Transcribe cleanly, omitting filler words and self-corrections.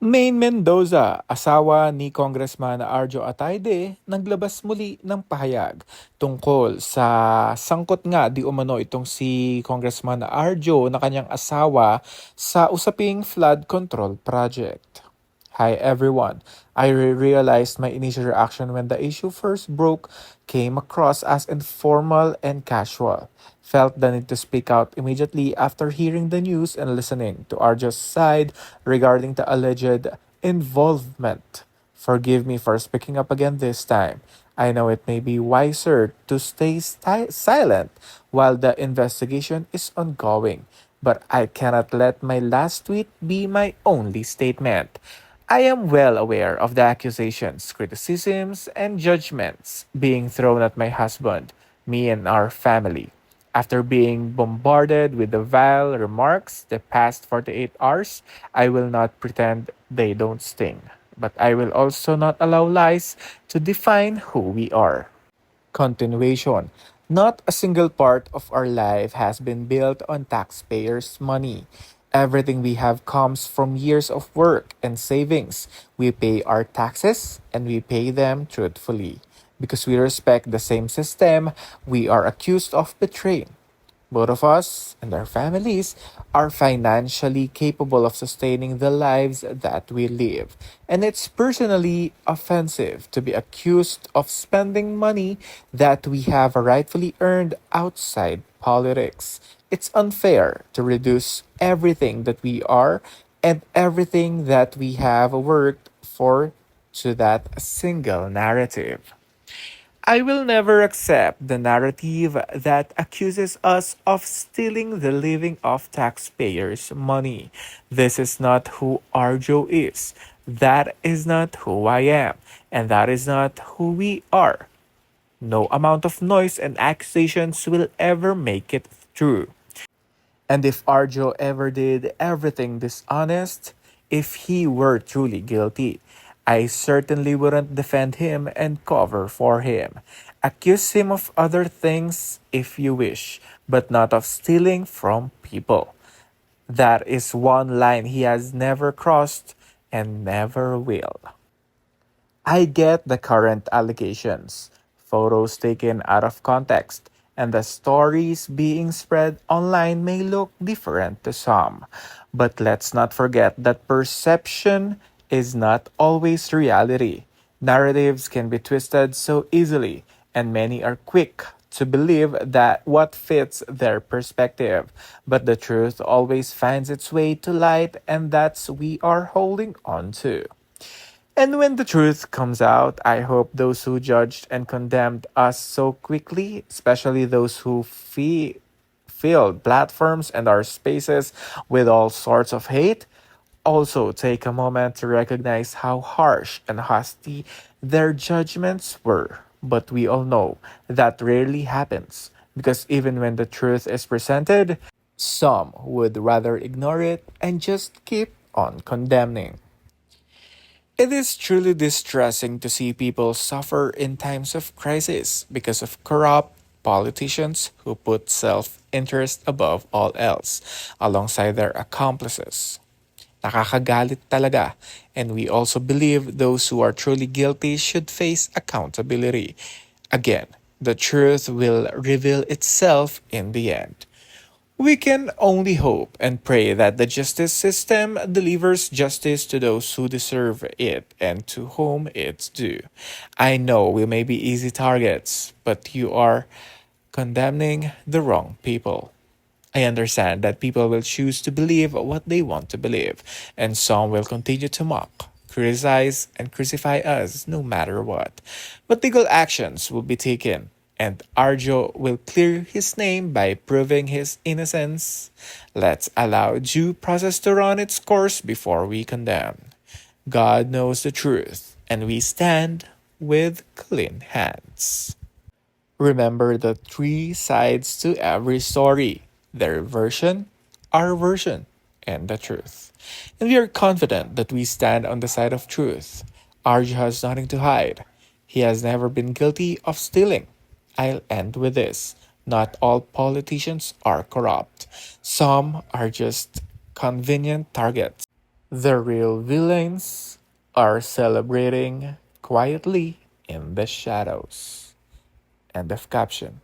Maine Mendoza, asawa ni Congressman Arjo Atayde, naglabas muli ng pahayag tungkol sa sangkot nga di umano itong si Congressman Arjo na kanyang asawa sa usaping flood control project. Hi everyone. I realized my initial reaction when the issue first broke came across as informal and casual. Felt the need to speak out immediately after hearing the news and listening to Arjo's side regarding the alleged involvement. Forgive me for speaking up again this time. I know it may be wiser to stay silent while the investigation is ongoing, but I cannot let my last tweet be my only statement. I am well aware of the accusations, criticisms, and judgments being thrown at my husband, me, and our family. After being bombarded with the vile remarks the past 48 hours, I will not pretend they don't sting. But I will also not allow lies to define who we are. Continuation. Not a single part of our life has been built on taxpayers' money. Everything we have comes from years of work and savings. We pay our taxes and we pay them truthfully. Because we respect the same system we are accused of betraying. Both of us and our families are financially capable of sustaining the lives that we live. And it's personally offensive to be accused of spending money that we have rightfully earned outside politics. It's unfair to reduce everything that we are and everything that we have worked for to that single narrative. I will never accept the narrative that accuses us of stealing the living of taxpayers' money. This is not who Arjo is. That is not who I am. And that is not who we are. No amount of noise and accusations will ever make it true. And if Arjo ever did everything dishonest, if he were truly guilty, I certainly wouldn't defend him and cover for him. Accuse him of other things if you wish, but not of stealing from people. That is one line he has never crossed and never will. I get the current allegations, photos taken out of context, and the stories being spread online may look different to some. But let's not forget that perception is not always reality. Narratives can be twisted so easily, and many are quick to believe that what fits their perspective. But the truth always finds its way to light, and that's we are holding on to. And when the truth comes out, I hope those who judged and condemned us so quickly, especially those who filled platforms and our spaces with all sorts of hate, also take a moment to recognize how harsh and hasty their judgments were. But we all know that rarely happens because even when the truth is presented, some would rather ignore it and just keep on condemning. It is truly distressing to see people suffer in times of crisis because of corrupt politicians who put self interest above all else, alongside their accomplices. Nakakagalit talaga, and we also believe those who are truly guilty should face accountability. Again, the truth will reveal itself in the end. We can only hope and pray that the justice system delivers justice to those who deserve it and to whom it's due. I know we may be easy targets, but you are condemning the wrong people. I understand that people will choose to believe what they want to believe, and some will continue to mock, criticize, and crucify us no matter what. But legal actions will be taken, and Arjo will clear his name by proving his innocence. Let's allow due process to run its course before we condemn. God knows the truth, and we stand with clean hands. Remember the three sides to every story: their version, our version, and the truth. And we are confident that we stand on the side of truth. Arj has nothing to hide. He has never been guilty of stealing. I'll end with this. Not all politicians are corrupt. Some are just convenient targets. The real villains are celebrating quietly in the shadows. End of caption.